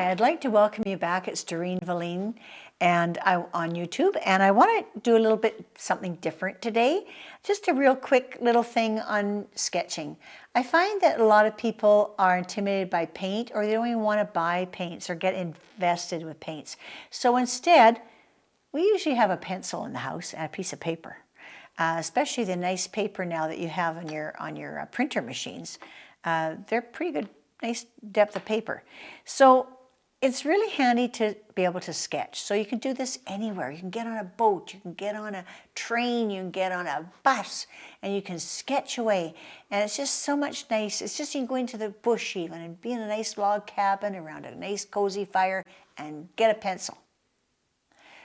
Hi, I'd like to welcome you back. It's Doreen Velin and on YouTube, and I want to do a little bit something different today. Just a real quick little thing on sketching. I find that a lot of people are intimidated by paint, or they don't even want to buy paints or get invested with paints. So instead, we usually have a pencil in the house and a piece of paper, especially the nice paper now that you have on your printer machines. They're pretty good, nice depth of paper. So it's really handy to be able to sketch. So you can do this anywhere. You can get on a boat, you can get on a train, you can get on a bus, and you can sketch away. And it's just so much nice. It's just you can go into the bush even and be in a nice log cabin around a nice cozy fire and get a pencil.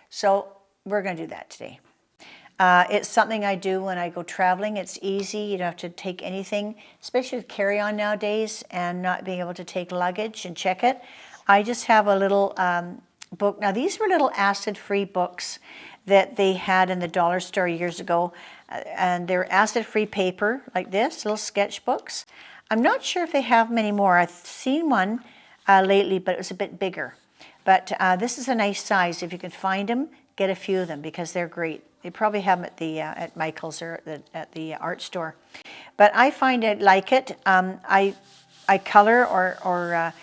So we're going to do that today. It's something I do when I go traveling. It's easy. You don't have to take anything, especially with carry-on nowadays and not being able to take luggage and check it. I just have a little book. Now, these were little acid-free books that they had in the dollar store years ago. And they're acid-free paper like this, little sketch books. I'm not sure if they have many more. I've seen one lately, but it was a bit bigger. But this is a nice size. If you can find them, get a few of them because they're great. They probably have them at Michael's or at the art store. But I find I like it. I color or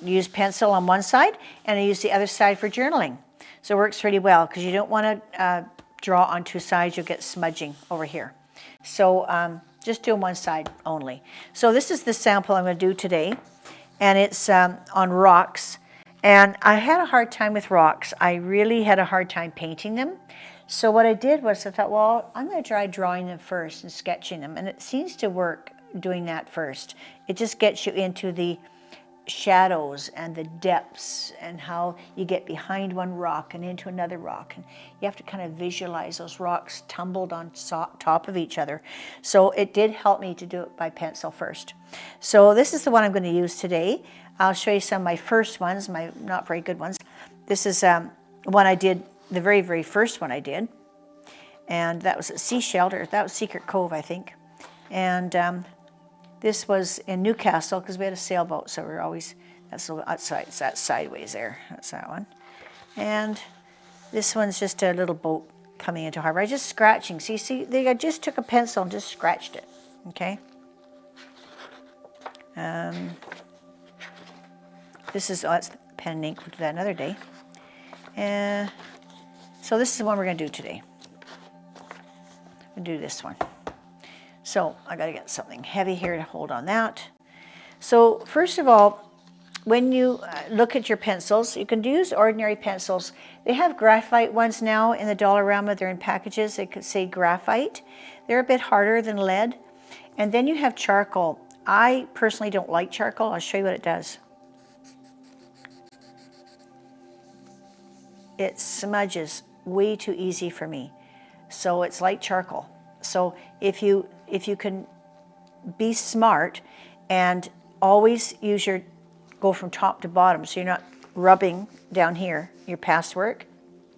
use pencil on one side, and I use the other side for journaling. So it works really well because you don't want to draw on two sides. You'll get smudging over here. So just do one side only. So this is the sample I'm going to do today, and it's on rocks. And I had a hard time with rocks. I really had a hard time painting them. So what I did was I thought, well, I'm going to try drawing them first and sketching them. And it seems to work doing that first. It just gets you into the shadows and the depths and how you get behind one rock and into another rock. And you have to kind of visualize those rocks tumbled on top of each other. So it did help me to do it by pencil first. So this is the one I'm going to use today. I'll show you some of my first ones, my not very good ones. This is one I did, the very, very first one I did. And that was at Sea Shelter. That was Secret Cove, I think. And this was in Newcastle because we had a sailboat. So we're always, that's a little outside, it's that sideways there. That's that one. And this one's just a little boat coming into harbor. I just scratching. See, I just took a pencil and just scratched it. Okay. This is, that's pen and ink. We'll do that another day. So this is the one we're going to do today. We'll do this one. So I got to get something heavy here to hold on that. So first of all, when you look at your pencils, you can use ordinary pencils. They have graphite ones now in the Dollarama. They're in packages. They could say graphite. They're a bit harder than lead. And then you have charcoal. I personally don't like charcoal. I'll show you what it does. It smudges way too easy for me. So it's like charcoal. So if you can be smart and always go from top to bottom so you're not rubbing down here your past work,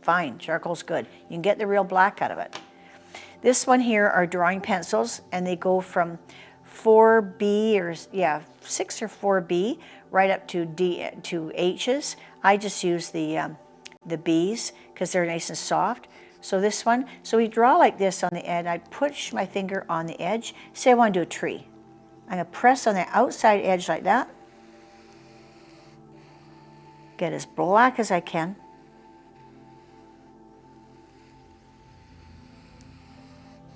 fine, charcoal's good. You can get the real black out of it. This one here are drawing pencils, and they go from 4B or 6 or 4B right up to D to H's. I just use the B's because they're nice and soft. So this one, so we draw like this on the edge. I push my finger on the edge. Say I want to do a tree. I'm going to press on the outside edge like that. Get as black as I can.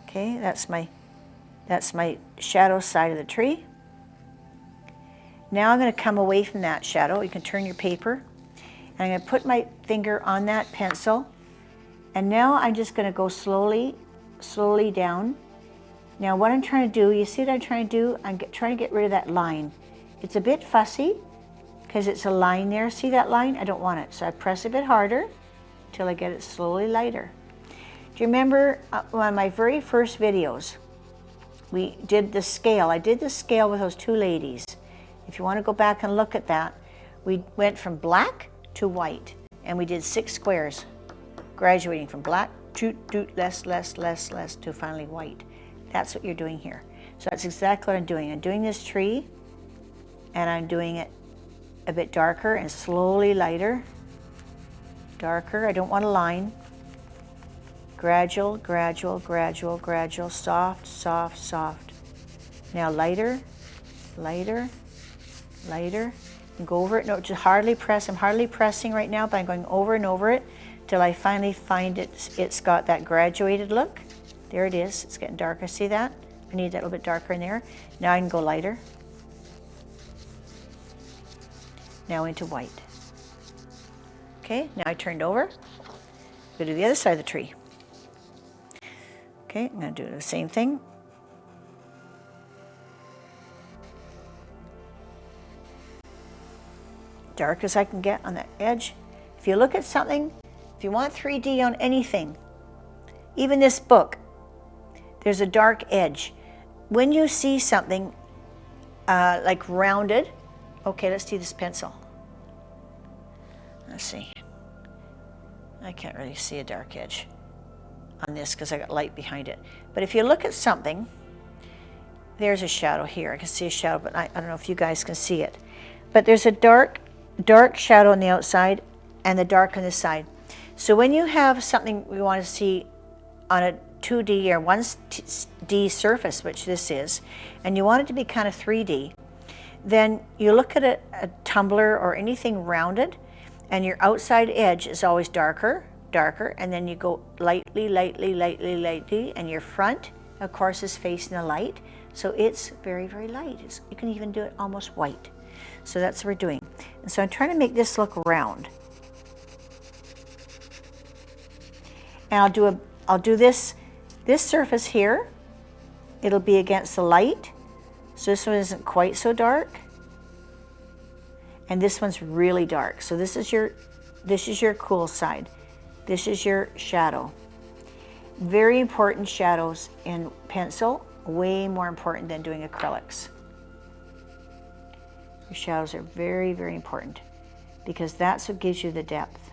Okay, that's my shadow side of the tree. Now I'm going to come away from that shadow. You can turn your paper. And I'm going to put my finger on that pencil. And now I'm just going to go slowly down. Now what I'm trying to do, you see what I'm trying to do? I'm trying to get rid of that line. It's a bit fussy because it's a line there. See that line? I don't want it. So I press a bit harder until I get it slowly lighter. Do you remember one of my very first videos? We did the scale. I did the scale with those two ladies. If you want to go back and look at that, we went from black to white. And we did 6 squares. Graduating from black to less to finally white. That's what you're doing here. So that's exactly what I'm doing. I'm doing this tree, and I'm doing it a bit darker and slowly lighter. Darker, I don't want a line. Gradual, gradual, gradual, gradual, soft, soft, soft. Now lighter, lighter, lighter. And go over it. No, just hardly press. I'm hardly pressing right now, but I'm going over and over it till I finally find it's got that graduated look. There it is. It's getting darker. See that? I need that a little bit darker in there. Now I can go lighter. Now into white. Okay, now I turned over. Go to the other side of the tree. Okay, I'm going to do the same thing. Dark as I can get on the edge. If you look at something, if you want 3D on anything, even this book, there's a dark edge. When you see something like rounded, okay, let's do this pencil. Let's see. I can't really see a dark edge on this because I got light behind it. But if you look at something, there's a shadow here. I can see a shadow, but I don't know if you guys can see it. But there's a dark shadow on the outside and the dark on the side. So when you have something we want to see on a 2D or 1D surface, which this is, and you want it to be kind of 3D, then you look at a tumbler or anything rounded, and your outside edge is always darker, darker, and then you go lightly, lightly, lightly, lightly, and your front, of course, is facing the light, so it's very, very light. You can even do it almost white. So that's what we're doing. And so I'm trying to make this look round. And I'll do this surface here. It'll be against the light. So this one isn't quite so dark. And this one's really dark. So this is your cool side. This is your shadow. Very important shadows in pencil, way more important than doing acrylics. Your shadows are very, very important because that's what gives you the depth.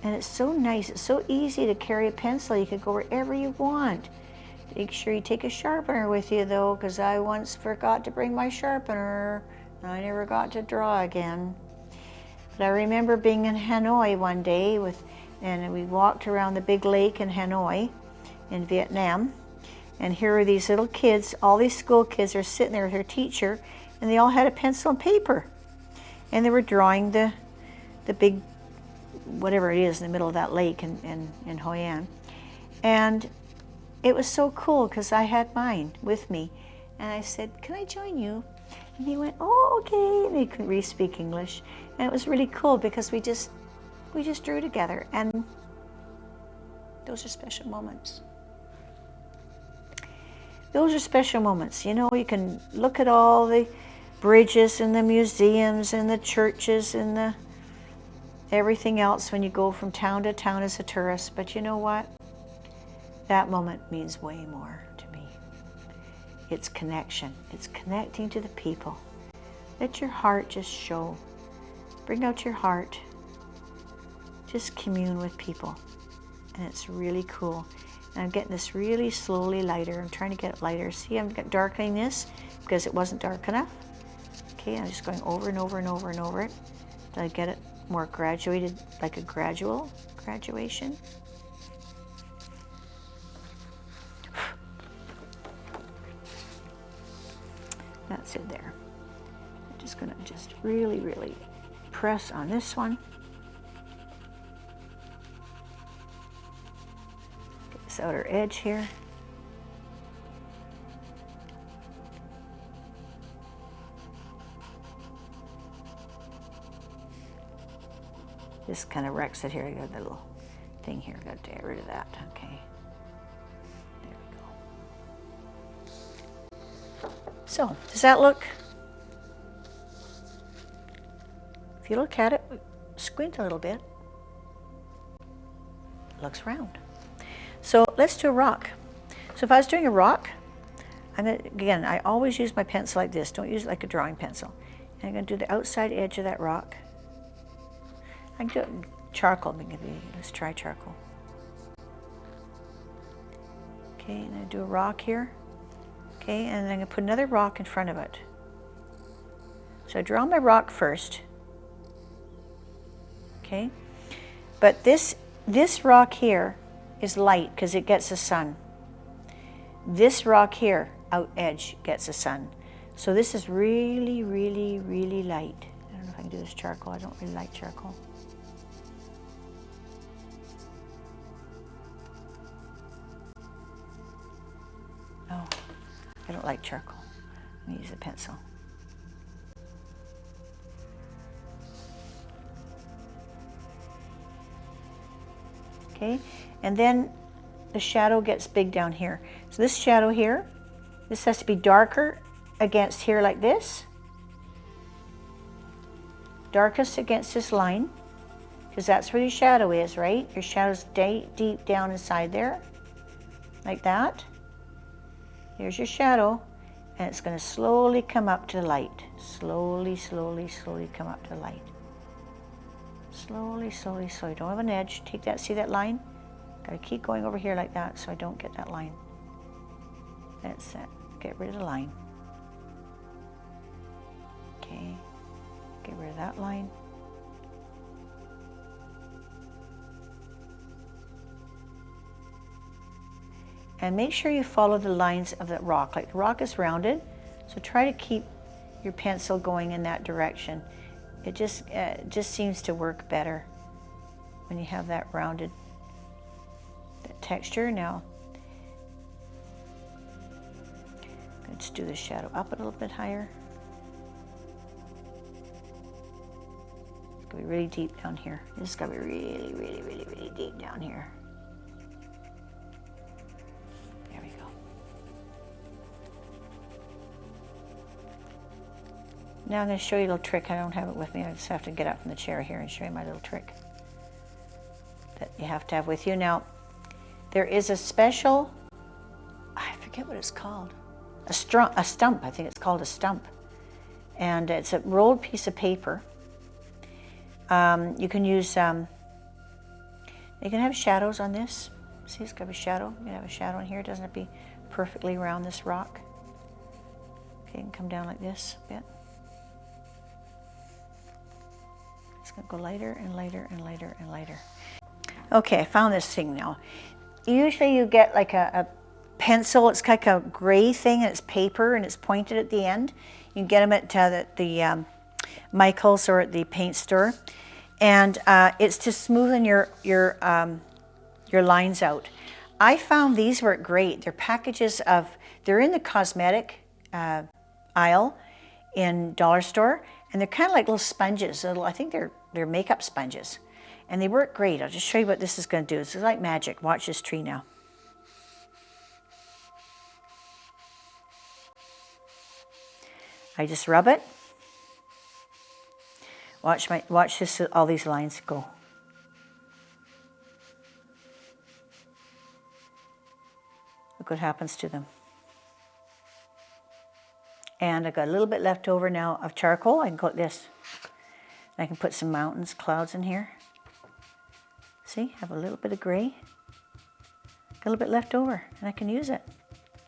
And it's so nice, it's so easy to carry a pencil. You can go wherever you want. Make sure you take a sharpener with you though, because I once forgot to bring my sharpener. I never got to draw again. But I remember being in Hanoi one day and we walked around the big lake in Hanoi in Vietnam. And here are these little kids, all these school kids are sitting there with their teacher, and they all had a pencil and paper. And they were drawing the big, whatever it is in the middle of that lake in Hoi An. And it was so cool because I had mine with me. And I said, "Can I join you?" And he went, "Oh, okay." And he couldn't really speak English. And it was really cool because we just drew together. And those are special moments. Those are special moments. You know, you can look at all the bridges and the museums and the churches and the everything else when you go from town to town as a tourist. But you know what? That moment means way more to me. It's connection. It's connecting to the people. Let your heart just show. Bring out your heart. Just commune with people. And it's really cool. And I'm getting this really slowly lighter. I'm trying to get it lighter. See, I'm darkening this because it wasn't dark enough. Okay, I'm just going over and over and over and over it till I get it more graduated, like a graduation. That's it there. I'm just gonna really, really press on this one. Get this outer edge here. This kind of wrecks it here. I got the little thing here. Got to get rid of that. Okay. There we go. So, does that look? If you look at it, squint a little bit, it looks round. So let's do a rock. So if I was doing a rock, again, I always use my pencil like this. Don't use it like a drawing pencil. And I'm going to do the outside edge of that rock. I can do it in charcoal. Let's try charcoal. Okay, and I do a rock here. Okay, and then I'm going to put another rock in front of it. So I draw my rock first. Okay, but this rock here is light because it gets the sun. This rock here, out edge, gets the sun. So this is really, really, really light. I don't know if I can do this charcoal. I don't really like charcoal. Oh, I don't like charcoal. I'm gonna use a pencil. Okay, and then the shadow gets big down here. So this shadow here, this has to be darker against here like this. Darkest against this line, because that's where your shadow is, right? Your shadow's deep down inside there, like that. Here's your shadow, and it's going to slowly come up to the light. Slowly, slowly, slowly come up to the light. Slowly, slowly, slowly. Don't have an edge. Take that, see that line? Got to keep going over here like that so I don't get that line. That's it. Get rid of the line. Okay. Get rid of that line. And make sure you follow the lines of the rock. Like the rock is rounded, so try to keep your pencil going in that direction. It just seems to work better when you have that rounded texture. Now, let's do the shadow up a little bit higher. It's going to be really deep down here. This is going to be really, really, really, really deep down here. There we go. Now I'm going to show you a little trick. I don't have it with me. I just have to get up from the chair here and show you my little trick that you have to have with you. Now, there is a special, I forget what it's called, a stump. I think it's called a stump. And it's a rolled piece of paper. You can use, you can have shadows on this. See, it's got a shadow. You can have a shadow in here. It doesn't have to be perfectly around this rock. Okay, you can come down like this a bit. It's going to go lighter and lighter and lighter and lighter. Okay, I found this thing now. Usually you get like a pencil. It's like a gray thing, and it's paper, and it's pointed at the end. You can get them at the Michael's or at the paint store. And it's to smoothen your lines out. I found these work great. They're packages of, they're in the cosmetic aisle in dollar store, and they're kind of like little sponges. I think they're makeup sponges, and they work great. I'll just show you what this is going to do. It's like magic. Watch this tree now. I just rub it. Watch this, all these lines go. Look what happens to them. And I've got a little bit left over now of charcoal. I can go like this. And I can put some mountains, clouds in here. See, I have a little bit of gray. Got a little bit left over, and I can use it.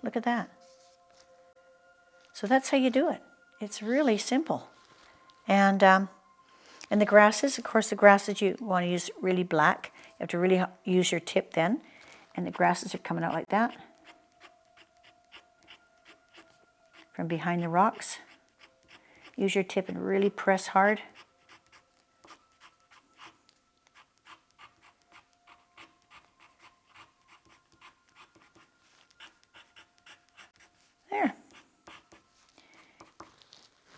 Look at that. So that's how you do it. It's really simple. And the grasses, of course, the grasses you want to use really black. You have to really use your tip then. And the grasses are coming out like that. From behind the rocks. Use your tip and really press hard. There.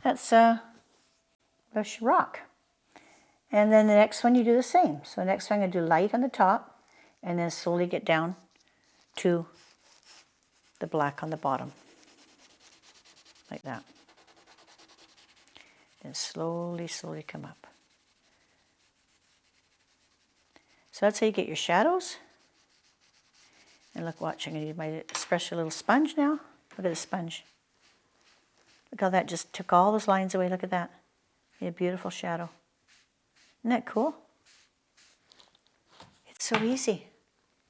That's bush rock. And then the next one you do the same. So the next one I'm going to do light on the top, and then slowly get down to the black on the bottom. Like that. Then slowly, slowly come up. So that's how you get your shadows. And look, watch, I'm going to use my special little sponge now. Look at the sponge. Look how that just took all those lines away. Look at that. A beautiful shadow. Isn't that cool? It's so easy.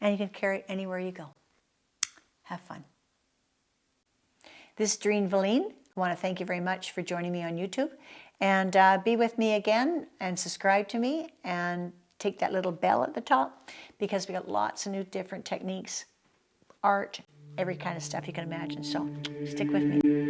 And you can carry it anywhere you go. Have fun. This is Doreen Velin. I want to thank you very much for joining me on YouTube, and be with me again and subscribe to me and take that little bell at the top, because we got lots of new different techniques, art, every kind of stuff you can imagine. So stick with me.